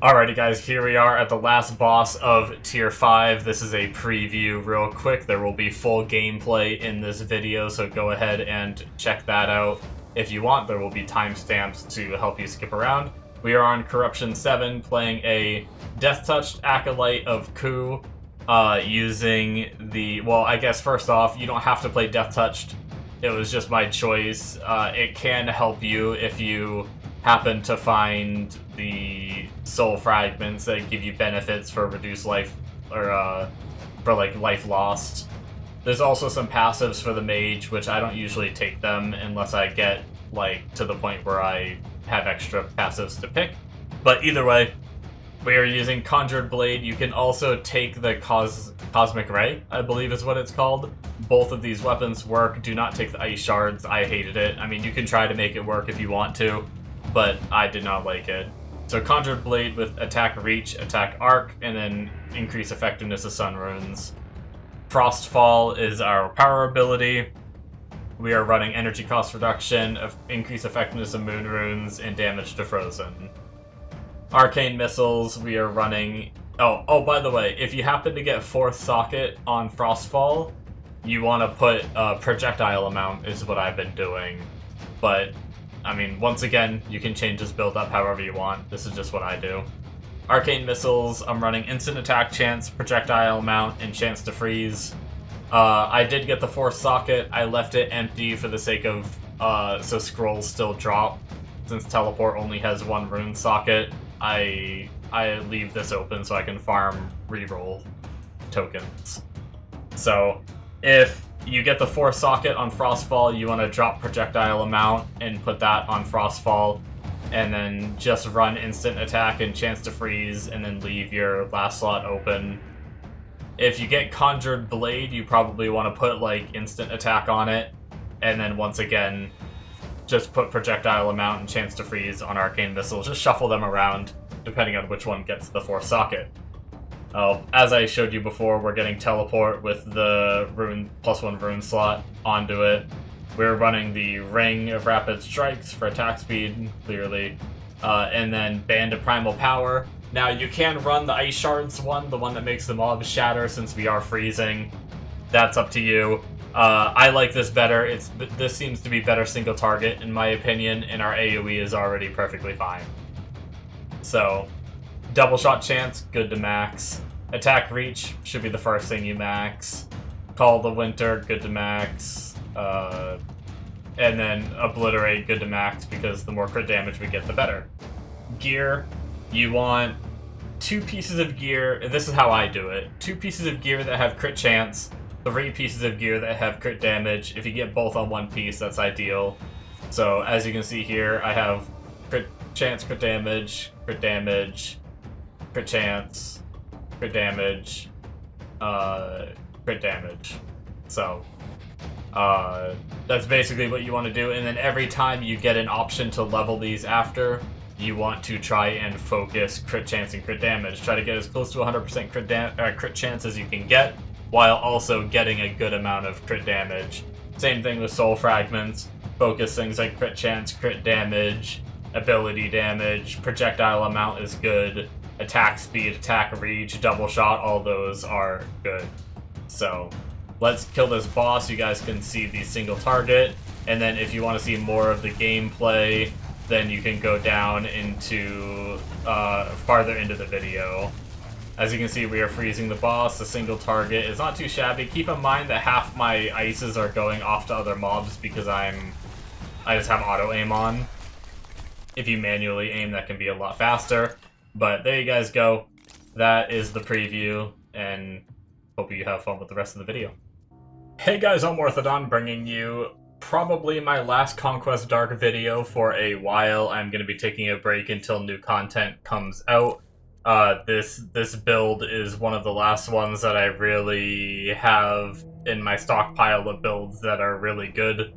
Alrighty guys, here we are at the last boss of Tier 5. This is a preview real quick. There will be full gameplay in this video, so go ahead and check that out if you want. There will be timestamps to help you skip around. We are on Corruption 7, playing a Death-Touched Acolyte of Kuu, using the... Well, I guess first off, you don't have to play Death-Touched. It was just my choice. It can help you if you happen to find the soul fragments that give you benefits for reduced life, or for like life lost. There's also some passives for the mage, which I don't usually take them unless I get like to the point where I have extra passives to pick. But either way, we are using Conjured Blade. You can also take the Cosmic Ray, I believe is what it's called. Both of these weapons work. Do not take the Ice Shards. I hated it. I mean, you can try to make it work if you want to, but I did not like it. So Conjured Blade with attack reach, attack arc, and then increase effectiveness of sun runes. Frostfall is our power ability. We are running energy cost reduction, increase effectiveness of moon runes, and damage to frozen. Arcane missiles, we are running... Oh, by the way, if you happen to get 4th socket on Frostfall, you want to put projectile amount is what I've been doing. But I mean, once again, you can change this build up however you want. This is just what I do. Arcane missiles, I'm running instant attack chance, projectile amount, and chance to freeze. I did get the 4th socket. I left it empty for the sake of so scrolls still drop. Since teleport only has 1 rune socket, I leave this open so I can farm reroll tokens. So if you get the 4th socket on Frostfall, you want to drop projectile amount and put that on Frostfall, and then just run instant attack and chance to freeze, and then leave your last slot open. If you get Conjured Blade, you probably want to put like instant attack on it, and then once again, just put projectile amount and chance to freeze on Arcane Missiles. Just shuffle them around, depending on which one gets the 4th socket. As I showed you before, we're getting teleport with the rune +1 rune slot onto it. We're running the Ring of Rapid Strikes for attack speed, clearly, and then Band of Primal Power. Now, you can run the Ice Shards one, the one that makes the mobs shatter, since we are freezing. That's up to you. I like this better. This seems to be better single target, in my opinion, and our AoE is already perfectly fine. So, double shot chance, good to max. Attack reach should be the first thing you max. Call the Winter, good to max. And then obliterate, good to max, because the more crit damage we get, the better. Gear, you want 2 pieces of gear. This is how I do it. 2 pieces of gear that have crit chance, 3 pieces of gear that have crit damage. If you get both on 1 piece, that's ideal. So as you can see here, I have crit chance, crit damage, crit damage, crit chance, crit damage, crit damage. So that's basically what you want to do, and then every time you get an option to level these after, you want to try and focus crit chance and crit damage. Try to get as close to 100% crit chance as you can get, while also getting a good amount of crit damage. Same thing with soul fragments. Focus things like crit chance, crit damage, ability damage, projectile amount is good, attack speed, attack reach, double shot, all those are good. So let's kill this boss. You guys can see the single target, and then if you want to see more of the gameplay, then you can go down into farther into the video. As you can see, we are freezing the boss. The single target is not too shabby. Keep in mind that half my ices are going off to other mobs because I just have auto aim on. If you manually aim, that can be a lot faster. But there you guys go. That is the preview, and hope you have fun with the rest of the video. Hey guys, I'm Orthodon, bringing you probably my last Conquest Dark video for a while. I'm going to be taking a break until new content comes out. This build is one of the last ones that I really have in my stockpile of builds that are really good.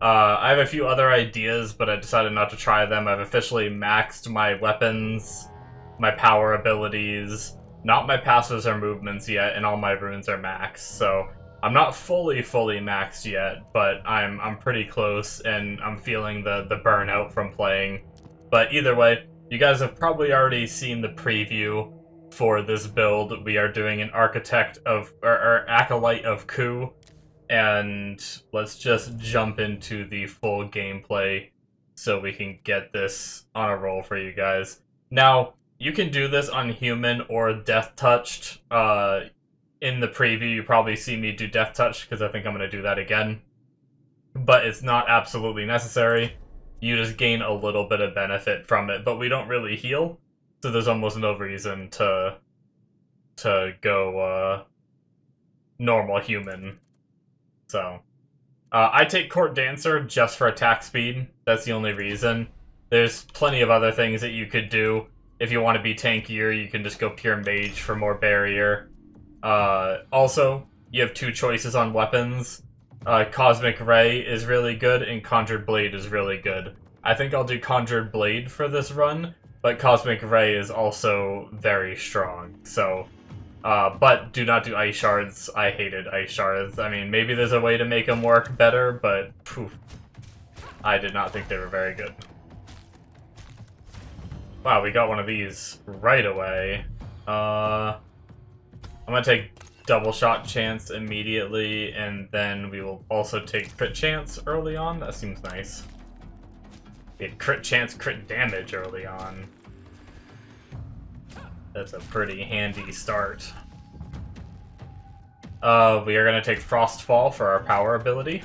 I have a few other ideas, but I decided not to try them. I've officially maxed my weapons, my power abilities, not my passives or movements yet, and all my runes are maxed, so I'm not fully maxed yet, but I'm pretty close, and I'm feeling the burnout from playing. But either way, you guys have probably already seen the preview for this build. We are doing an Acolyte of Kuu, and let's just jump into the full gameplay so we can get this on a roll for you guys. Now, you can do this on human or death touched. In the preview, you probably see me do death touch because I think I'm going to do that again. But it's not absolutely necessary. You just gain a little bit of benefit from it, but we don't really heal, so there's almost no reason to go normal human. So I take Court Dancer just for attack speed. That's the only reason. There's plenty of other things that you could do. If you want to be tankier, you can just go pure mage for more barrier. Also, you have two choices on weapons. Cosmic Ray is really good, and Conjured Blade is really good. I think I'll do Conjured Blade for this run, but Cosmic Ray is also very strong, so... but do not do Ice Shards. I hated Ice Shards. I mean, maybe there's a way to make them work better, but poof. I did not think they were very good. Wow, we got one of these right away. I'm gonna take double shot chance immediately, and then we will also take crit chance early on. That seems nice. We had crit chance, crit damage early on. That's a pretty handy start. We are gonna take Frostfall for our power ability.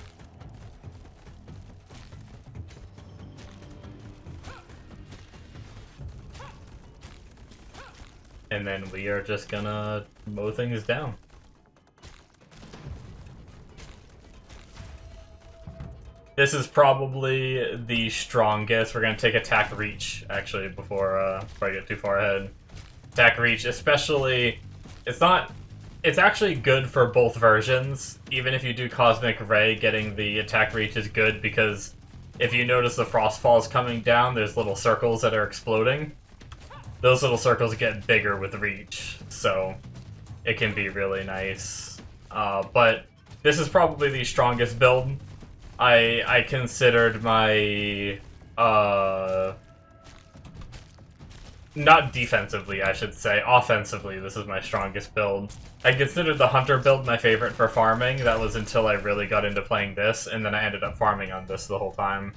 And then we are just gonna mow things down. This is probably the strongest. We're gonna take Attack Reach, actually, before I get too far ahead. Attack Reach, especially... It's actually good for both versions. Even if you do Cosmic Ray, getting the Attack Reach is good, because if you notice the Frostfall is coming down, there's little circles that are exploding. Those little circles get bigger with Reach, so it can be really nice. But this is probably the strongest build. I considered my... not defensively, I should say. Offensively, this is my strongest build. I considered the Hunter build my favorite for farming. That was until I really got into playing this, and then I ended up farming on this the whole time.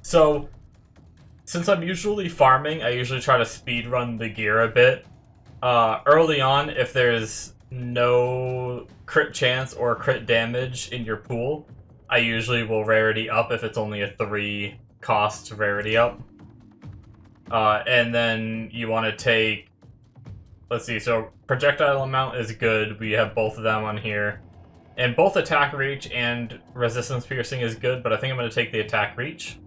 So... Since I'm usually farming, I usually try to speedrun the gear a bit. Early on, if there's no crit chance or crit damage in your pool, I usually will rarity up if it's only a 3 cost rarity up. And then you want to take... Let's see, so projectile amount is good. We have both of them on here. And both attack reach and resistance piercing is good, but I think I'm going to take the attack reach.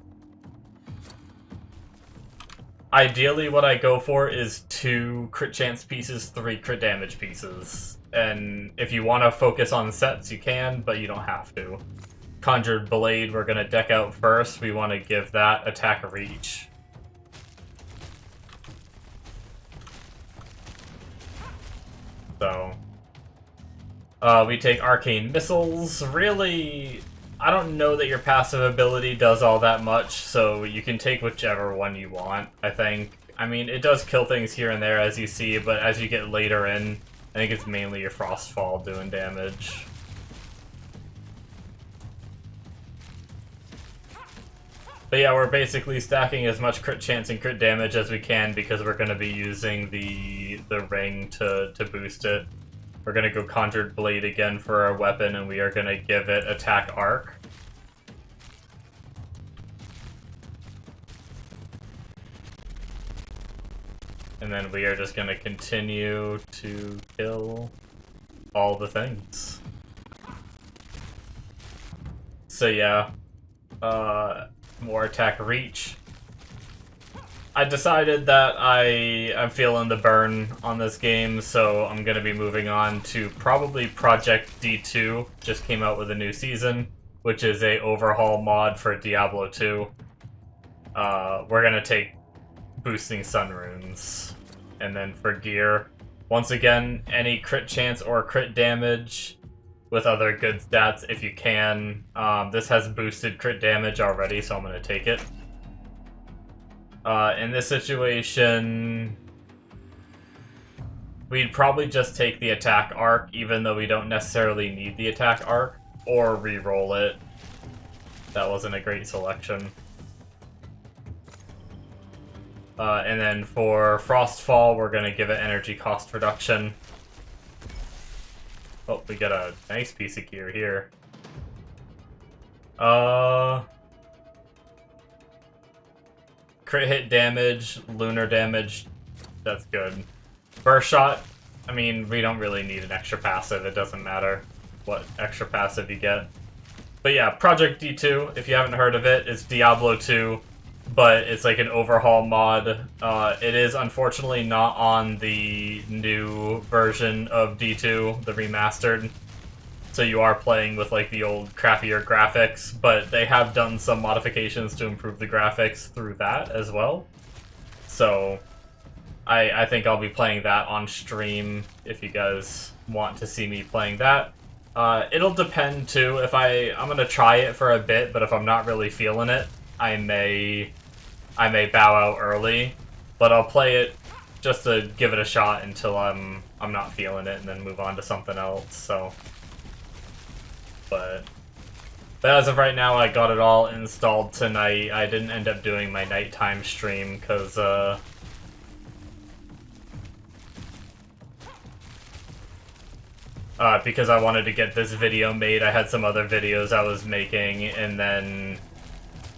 Ideally, what I go for is 2 crit chance pieces, 3 crit damage pieces. And if you want to focus on sets, you can, but you don't have to. Conjured Blade, we're going to deck out first. We want to give that attack reach. So, we take Arcane Missiles. Really, I don't know that your passive ability does all that much, so you can take whichever one you want, I think. I mean, it does kill things here and there, as you see, but as you get later in, I think it's mainly your Frostfall doing damage. But yeah, we're basically stacking as much crit chance and crit damage as we can because we're going to be using the ring to boost it. We're going to go Conjured Blade again for our weapon, and we are going to give it Attack Arc. And then we are just going to continue to kill all the things. So yeah, more attack reach. I decided that I'm feeling the burn on this game, so I'm going to be moving on to probably Project D2. Just came out with a new season, which is a overhaul mod for Diablo 2. We're going to take boosting sun runes. And then for gear, once again, any crit chance or crit damage with other good stats if you can. This has boosted crit damage already, so I'm going to take it. In this situation, we'd probably just take the attack arc, even though we don't necessarily need the attack arc, or re-roll it. That wasn't a great selection. And then for Frostfall, we're going to give it energy cost reduction. Oh, we got a nice piece of gear here. Crit hit damage, lunar damage, that's good. Burst shot, I mean, we don't really need an extra passive, it doesn't matter what extra passive you get. But yeah, Project D2, if you haven't heard of it, it's Diablo 2, but it's like an overhaul mod. It is unfortunately not on the new version of D2, the remastered. So you are playing with like the old crappier graphics, but they have done some modifications to improve the graphics through that as well. So I think I'll be playing that on stream if you guys want to see me playing that. It'll depend too. If I'm gonna try it for a bit, but if I'm not really feeling it, I may bow out early. But I'll play it just to give it a shot until I'm not feeling it, and then move on to something else. So, but as of right now, I got it all installed tonight. I didn't end up doing my nighttime stream because I wanted to get this video made. I had some other videos I was making, and then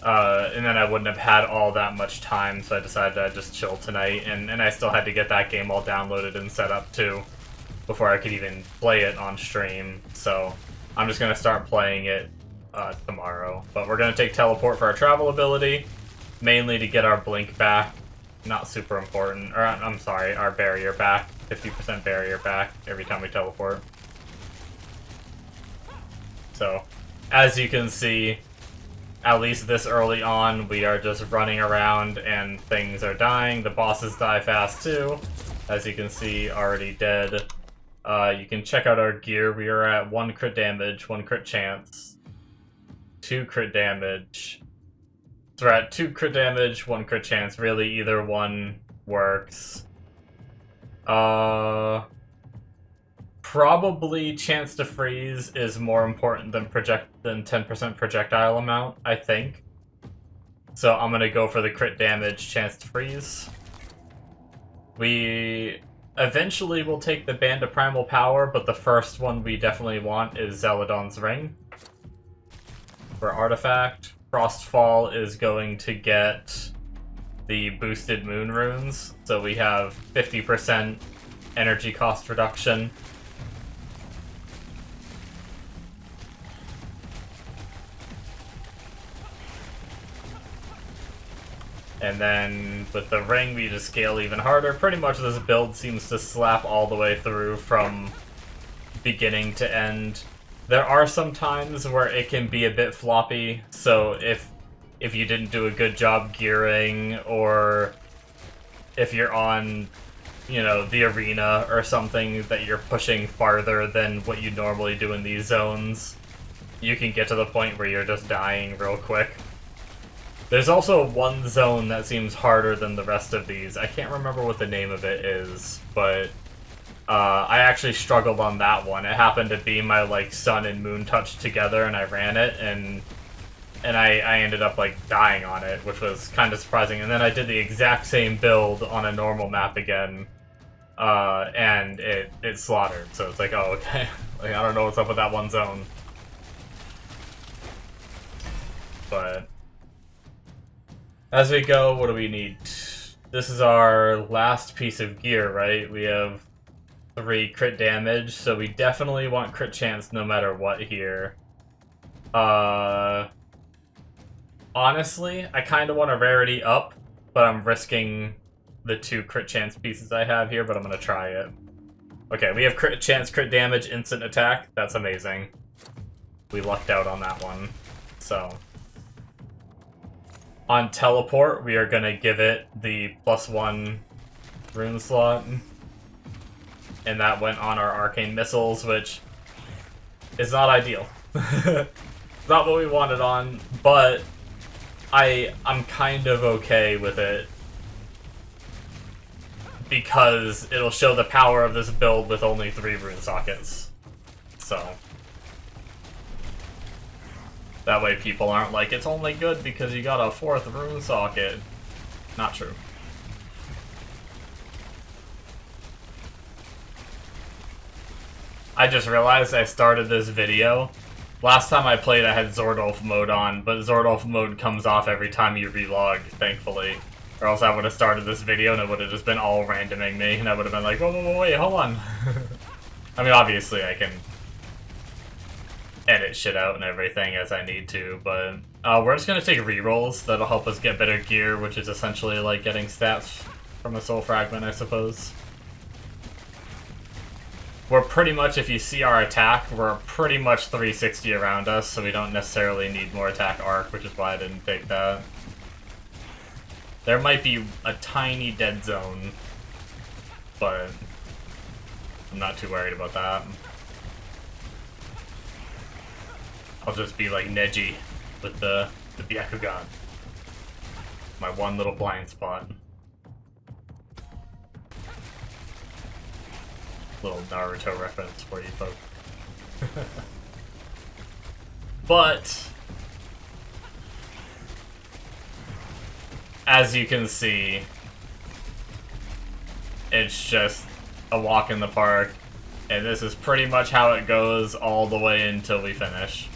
I wouldn't have had all that much time, so I decided I'd just chill tonight, and I still had to get that game all downloaded and set up too, before I could even play it on stream, so I'm just going to start playing it tomorrow. But we're going to take Teleport for our travel ability, mainly to get our Blink back, not super important, or I'm sorry, our Barrier back, 50% Barrier back every time we teleport. So, as you can see, at least this early on, we are just running around and things are dying. The bosses die fast too. As you can see, already dead. You can check out our gear. We are at 1 crit damage, 1 crit chance, 2 crit damage. So we're at 2 crit damage, 1 crit chance. Really, either one works. Probably chance to freeze is more important than 10% projectile amount, I think. So I'm gonna go for the crit damage, chance to freeze. We eventually will take the Band of Primal Power, but the first one we definitely want is Zeladon's Ring. For Artifact, Frostfall is going to get the boosted Moon Runes, so we have 50% energy cost reduction. And then with the ring, we just scale even harder. Pretty much this build seems to slap all the way through from beginning to end. There are some times where it can be a bit floppy, so if you didn't do a good job gearing, or if you're on, you know, the arena or something that you're pushing farther than what you normally do in these zones, you can get to the point where you're just dying real quick. There's also one zone that seems harder than the rest of these. I can't remember what the name of it is, but I actually struggled on that one. It happened to be my like sun and moon touch together, and I ran it, and I ended up like dying on it, which was kind of surprising. And then I did the exact same build on a normal map again, and it slaughtered. So it's like, oh okay, like I don't know what's up with that one zone, but. As we go, what do we need? This is our last piece of gear, right? We have 3 crit damage, so we definitely want crit chance no matter what here. Honestly, I kind of want a rarity up, but I'm risking the 2 crit chance pieces I have here, but I'm going to try it. Okay, we have crit chance, crit damage, instant attack. That's amazing. We lucked out on that one, so... On teleport, we are going to give it the +1 rune slot. And that went on our arcane missiles, which is not ideal. Not what we wanted on, but I'm kind of okay with it because it'll show the power of this build with only 3 rune sockets. So that way people aren't like, it's only good because you got a 4th rune socket. Not true. I just realized I started this video. Last time I played I had Zordolf mode on, but Zordolf mode comes off every time you relog, thankfully. Or else I would have started this video and it would have just been all randoming me, and I would have been like, whoa, wait, hold on. I mean, obviously I can edit shit out and everything as I need to, but we're just gonna take rerolls that'll help us get better gear, which is essentially like getting stats from a soul fragment, I suppose. We're pretty much, if you see our attack, we're pretty much 360 around us, so we don't necessarily need more attack arc, which is why I didn't take that. There might be a tiny dead zone, but I'm not too worried about that. I'll just be like Neji with the Byakugan. My one little blind spot. Little Naruto reference for you folks. But as you can see, it's just a walk in the park, and this is pretty much how it goes all the way until we finish.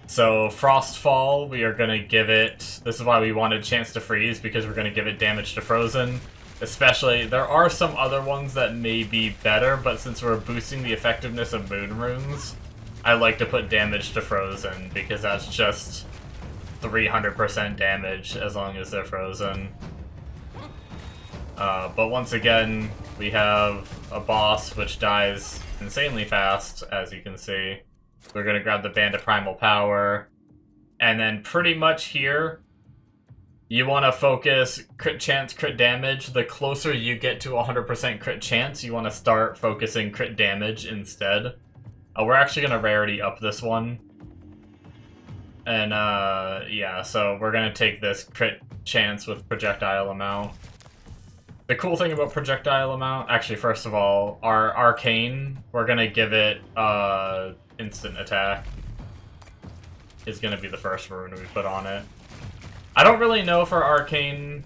So Frostfall, we are going to give it, this is why we wanted Chance to Freeze, because we're going to give it damage to Frozen. Especially, there are some other ones that may be better, but since we're boosting the effectiveness of Moon Runes, I like to put damage to Frozen, because that's just 300% damage as long as they're frozen. But once again, we have a boss which dies insanely fast, as you can see. We're going to grab the Band of Primal Power, and then pretty much here, you want to focus crit chance, crit damage. The closer you get to 100% crit chance, you want to start focusing crit damage instead. We're actually going to rarity up this one. And, yeah, so we're going to take this crit chance with projectile amount. The cool thing about projectile amount, actually, first of all, our arcane, we're going to give it, instant attack. Is going to be the first rune we put on it. I don't really know for arcane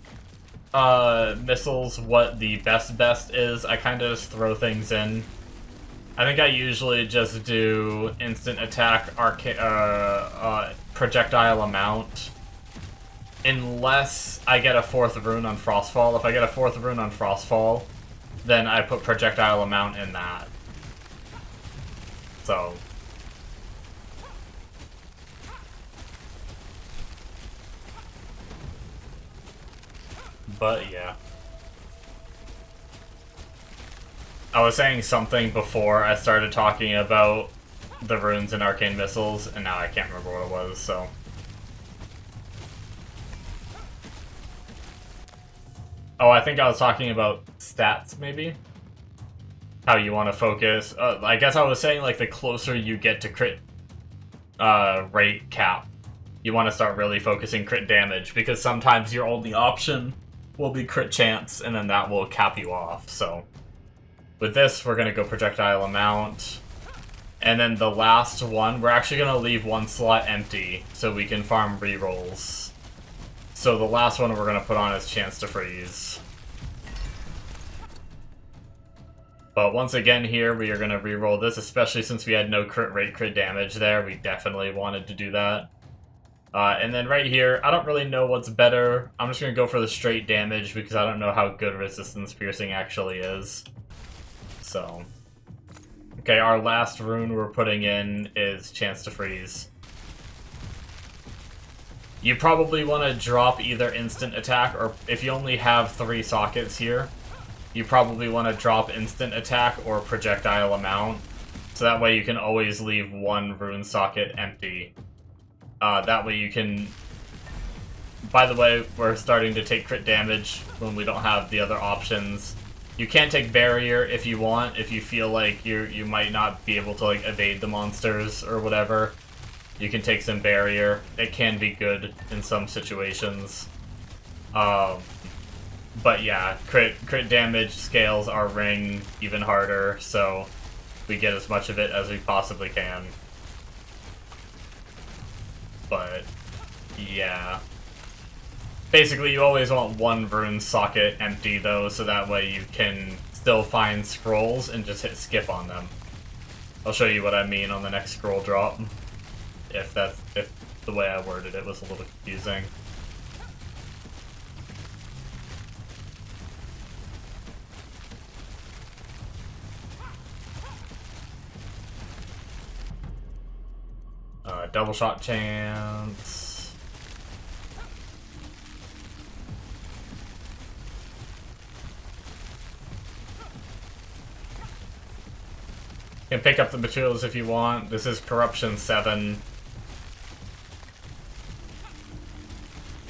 missiles what the best is. I kind of just throw things in. I think I usually just do instant attack, projectile amount, unless I get a 4th rune on Frostfall. If I get a 4th rune on Frostfall, then I put projectile amount in that. So but yeah. I was saying something before I started talking about the runes and arcane missiles, and now I can't remember what it was, so. Oh, I think I was talking about stats, maybe? How you want to focus. I guess I was saying, like, the closer you get to crit rate cap, you want to start really focusing crit damage, because sometimes your only option will be crit chance, and then that will cap you off, so. With this, we're going to go projectile amount. And then the last one, we're actually going to leave one slot empty so we can farm rerolls. So the last one we're going to put on is Chance to Freeze. But once again here, we are going to reroll this, especially since we had no crit rate, crit damage there. We definitely wanted to do that. And then right here, I don't really know what's better. I'm just going to go for the straight damage because I don't know how good Resistance Piercing actually is. So, okay, our last rune we're putting in is Chance to Freeze. You probably want to drop either instant attack, or if you only have 3 sockets here, you probably want to drop instant attack or projectile amount, so that way you can always leave one rune socket empty. That way you can... By the way, we're starting to take crit damage when we don't have the other options. You can take barrier if you want, if you feel like you might not be able to like evade the monsters or whatever. You can take some barrier. It can be good in some situations. But yeah, crit damage scales our ring even harder, so we get as much of it as we possibly can. But yeah. Basically, you always want one rune socket empty, though, so that way you can still find scrolls and just hit skip on them. I'll show you what I mean on the next scroll drop, if the way I worded it was a little confusing. Double shot chance. You can pick up the materials if you want. This is Corruption 7.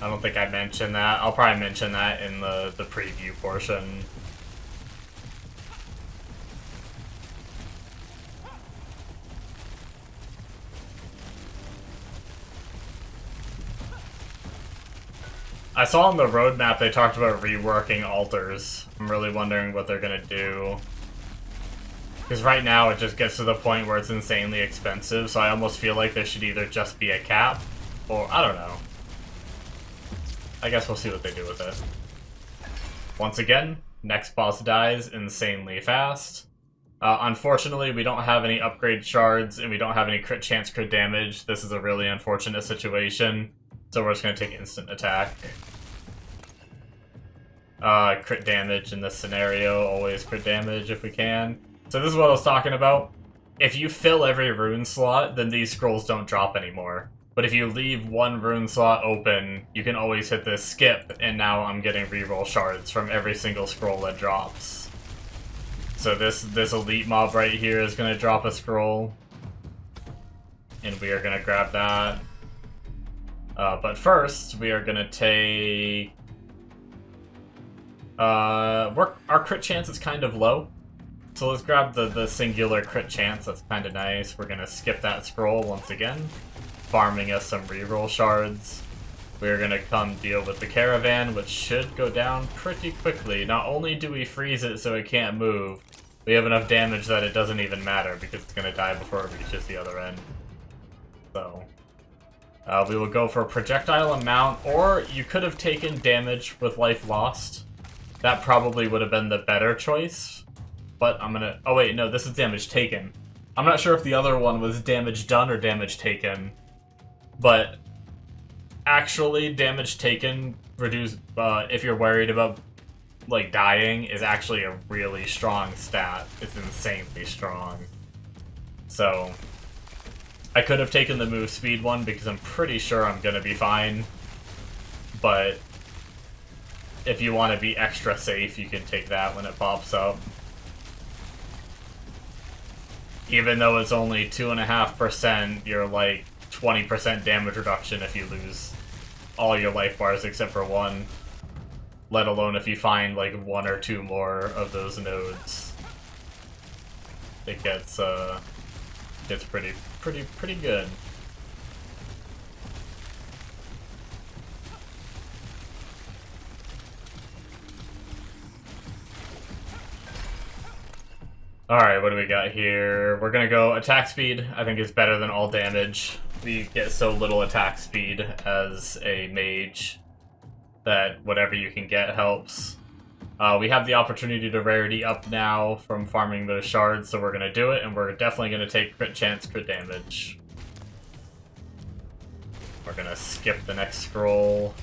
I don't think I mentioned that. I'll probably mention that in the preview portion. I saw on the roadmap they talked about reworking altars. I'm really wondering what they're gonna do. Because right now it just gets to the point where it's insanely expensive, so I almost feel like there should either just be a cap, or I don't know. I guess we'll see what they do with it. Once again, next boss dies insanely fast. Unfortunately, we don't have any upgrade shards, and we don't have any crit chance, crit damage. This is a really unfortunate situation. So we're just going to take instant attack. Crit damage in this scenario, always crit damage if we can. So this is what I was talking about. If you fill every rune slot, then these scrolls don't drop anymore. But if you leave one rune slot open, you can always hit this skip, and now I'm getting reroll shards from every single scroll that drops. So this elite mob right here is going to drop a scroll. And we are going to grab that. But first, we are gonna take... our crit chance is kind of low. So let's grab the singular crit chance, that's kind of nice. We're gonna skip that scroll once again, farming us some reroll shards. We're gonna come deal with the caravan, which should go down pretty quickly. Not only do we freeze it so it can't move, we have enough damage that it doesn't even matter because it's gonna die before it reaches the other end. So... we will go for a projectile amount, or you could have taken damage with life lost. That probably would have been the better choice. But I'm gonna... Oh wait, no, this is damage taken. I'm not sure if the other one was damage done or damage taken. But actually, damage taken reduce if you're worried about like dying is actually a really strong stat. It's insanely strong. So I could have taken the move speed one because I'm pretty sure I'm gonna be fine. But if you want to be extra safe, you can take that when it pops up. Even though it's only 2.5%, you're like 20% damage reduction if you lose all your life bars except for one. Let alone if you find like one or two more of those nodes. It gets pretty good. Alright, what do we got here? We're gonna go attack speed. I think is better than all damage. We get so little attack speed as a mage that whatever you can get helps. We have the opportunity to rarity up now from farming those shards, so we're gonna do it, and we're definitely gonna take crit chance, crit damage. We're gonna skip the next scroll.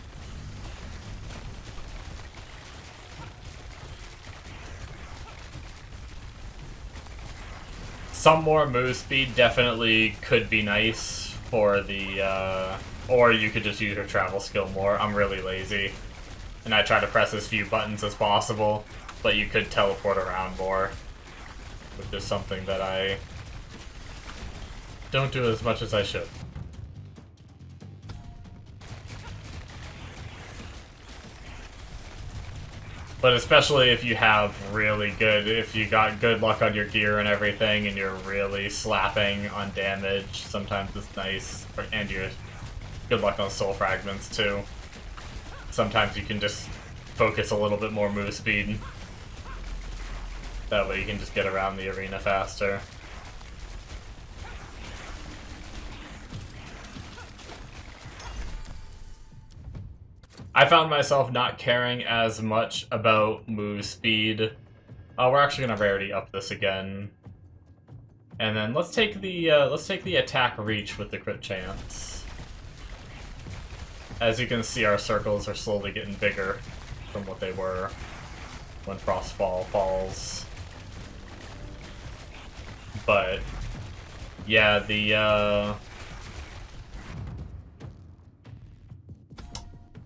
Some more move speed definitely could be nice for the, or you could just use your travel skill more. I'm really lazy, and I try to press as few buttons as possible, but you could teleport around more, which is something that I don't do as much as I should. But especially if you have if you got good luck on your gear and everything, and you're really slapping on damage, sometimes it's nice. And you're good luck on soul fragments too. Sometimes you can just focus a little bit more move speed. That way you can just get around the arena faster. I found myself not caring as much about move speed. We're actually gonna rarity up this again, and then let's take the attack reach with the crit chance. As you can see, our circles are slowly getting bigger from what they were when Frostfall falls. But yeah,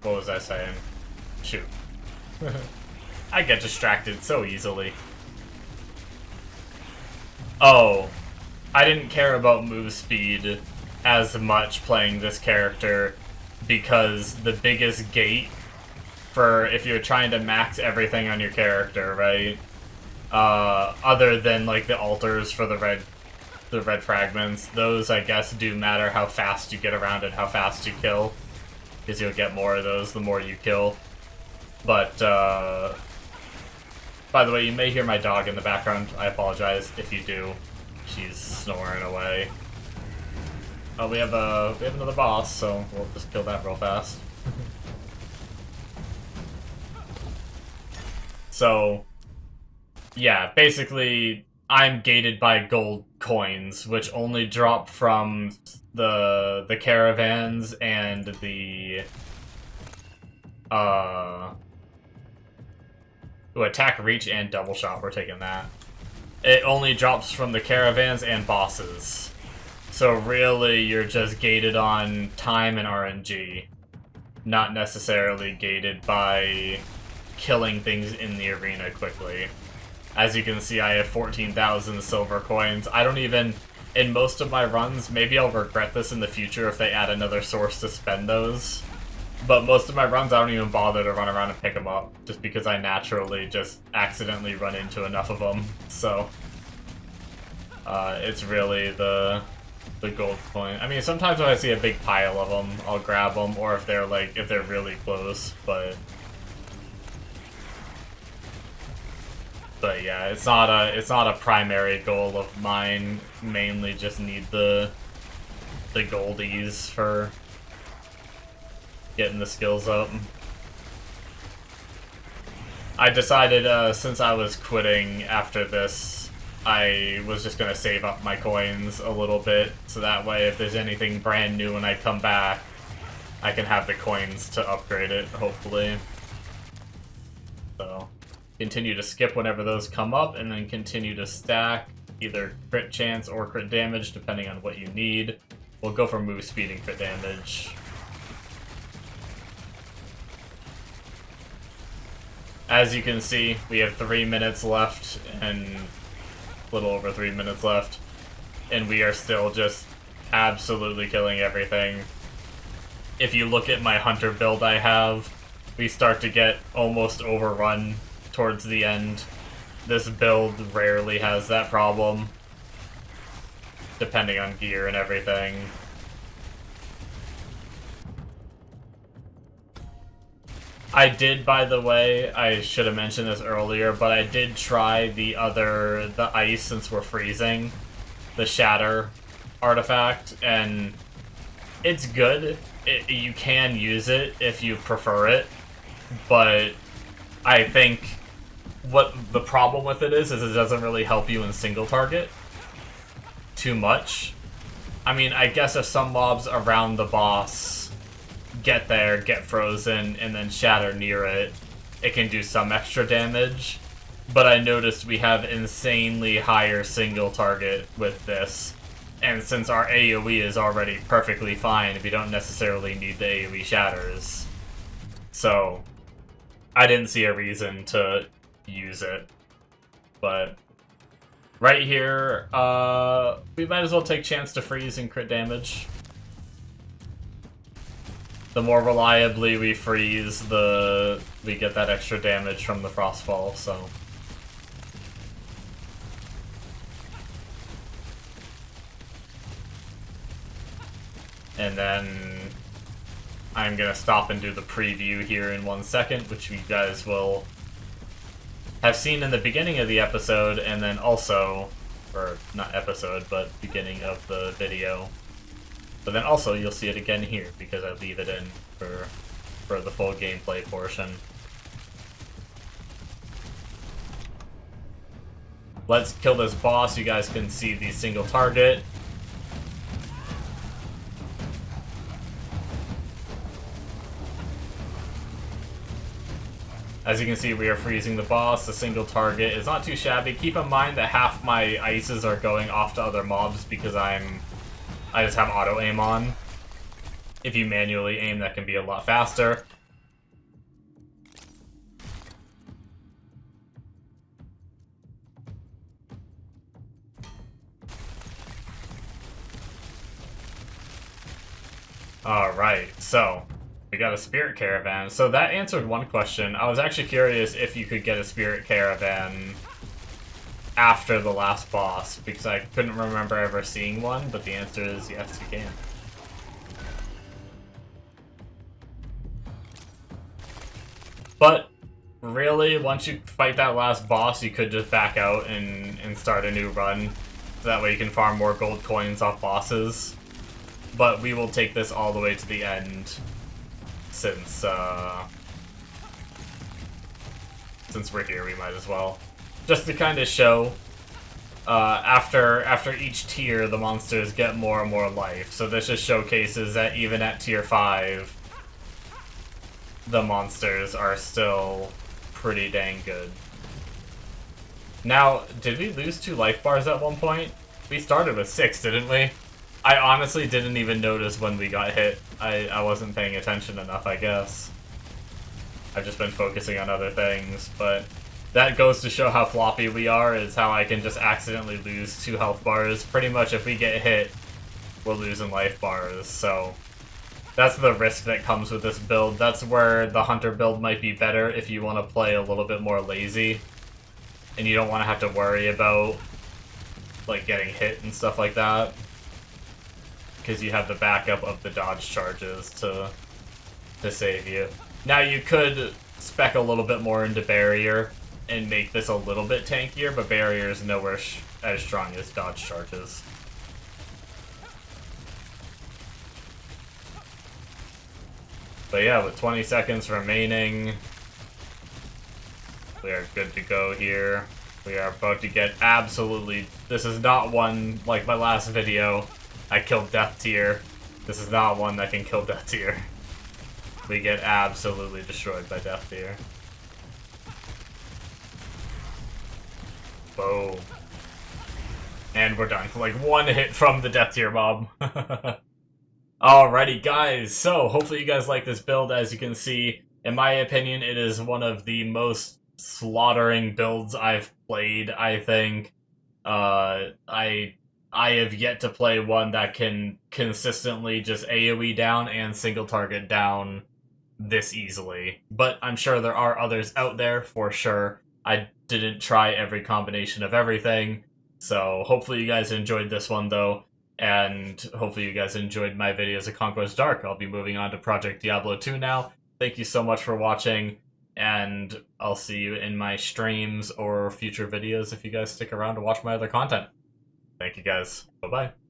what was I saying? Shoot. I get distracted so easily. Oh, I didn't care about move speed as much playing this character because the biggest gate for if you're trying to max everything on your character, right? Other than like the altars for the red fragments, those I guess do matter how fast you get around and how fast you kill. Because you'll get more of those the more you kill. But, by the way, you may hear my dog in the background. I apologize if you do. She's snoring away. Oh, we have another boss, so we'll just kill that real fast. So, yeah, basically, I'm gated by gold coins, which only drop from the caravans and the attack reach and double shot. We're taking that. It only drops from the caravans and bosses. So really, you're just gated on time and RNG, not necessarily gated by killing things in the arena quickly. As you can see, I have 14,000 silver coins. I don't even, in most of my runs, maybe I'll regret this in the future if they add another source to spend those, but most of my runs I don't even bother to run around and pick them up, just because I naturally just accidentally run into enough of them, so it's really the gold coin. I mean, sometimes when I see a big pile of them, I'll grab them, or if they're really close, but yeah, it's not a primary goal of mine. Mainly just need the goldies for getting the skills up. I decided since I was quitting after this, I was just gonna save up my coins a little bit, so that way if there's anything brand new when I come back, I can have the coins to upgrade it, hopefully. So continue to skip whenever those come up, and then continue to stack either crit chance or crit damage, depending on what you need. We'll go for move speed and crit damage. As you can see, we have 3 minutes left, and a little over 3 minutes left, and we are still just absolutely killing everything. If you look at my hunter build I have, we start to get almost overrun towards the end. This build rarely has that problem, depending on gear and everything. I did, by the way, I should have mentioned this earlier, but I did try the ice since we're freezing, the shatter artifact, and it's good. You can use it if you prefer it, but I think what the problem with it is it doesn't really help you in single target too much. I mean, I guess if some mobs around the boss get there, get frozen, and then shatter near it, it can do some extra damage. But I noticed we have insanely higher single target with this. And since our AoE is already perfectly fine, we don't necessarily need the AoE shatters. So I didn't see a reason to use it. But right here, we might as well take chance to freeze and crit damage. the more reliably we freeze, we get that extra damage from the frostfall, so. And then I'm gonna stop and do the preview here in 1 second, which you guys will have seen in the beginning of the episode, and then also, or not episode, but beginning of the video. But then also you'll see it again here, because I leave it in for the full gameplay portion. Let's kill this boss. You guys can see the single target. As you can see, we are freezing the boss. The single target is not too shabby. Keep in mind that half my ices are going off to other mobs because I just have auto aim on. If you manually aim, that can be a lot faster. Alright, so we got a spirit caravan. So that answered one question. I was actually curious if you could get a spirit caravan after the last boss, because I couldn't remember ever seeing one, but the answer is yes, you can. But really, once you fight that last boss, you could just back out and start a new run. So that way you can farm more gold coins off bosses. But we will take this all the way to the end, since we're here, we might as well. Just to kind of show, after each tier, the monsters get more and more life. So this just showcases that even at tier 5, the monsters are still pretty dang good. Now, did we lose 2 life bars at one point? We started with 6, didn't we? I honestly didn't even notice when we got hit. I wasn't paying attention enough, I guess. I've just been focusing on other things, but that goes to show how floppy we are, is how I can just accidentally lose 2 health bars. Pretty much if we get hit, we're losing life bars, so that's the risk that comes with this build. That's where the hunter build might be better if you want to play a little bit more lazy, and you don't want to have to worry about like getting hit and stuff like that, because you have the backup of the dodge charges to save you. Now you could spec a little bit more into barrier and make this a little bit tankier, but barrier is nowhere as strong as dodge charges. But yeah, with 20 seconds remaining, we are good to go here. We are about to get absolutely... This is not one, like my last video, I killed Death Tier. This is not one that can kill Death Tier. We get absolutely destroyed by Death Tier. Boom. And we're done. Like, 1 hit from the Death Tier mob. Alrighty, guys. So, hopefully you guys like this build. As you can see, in my opinion, it is one of the most slaughtering builds I've played, I think. I have yet to play one that can consistently just AoE down and single target down this easily. But I'm sure there are others out there, for sure. I didn't try every combination of everything, so hopefully you guys enjoyed this one, though, and hopefully you guys enjoyed my videos of Conquest Dark. I'll be moving on to Project Diablo 2 now. Thank you so much for watching, and I'll see you in my streams or future videos if you guys stick around to watch my other content. Thank you guys. Bye-bye.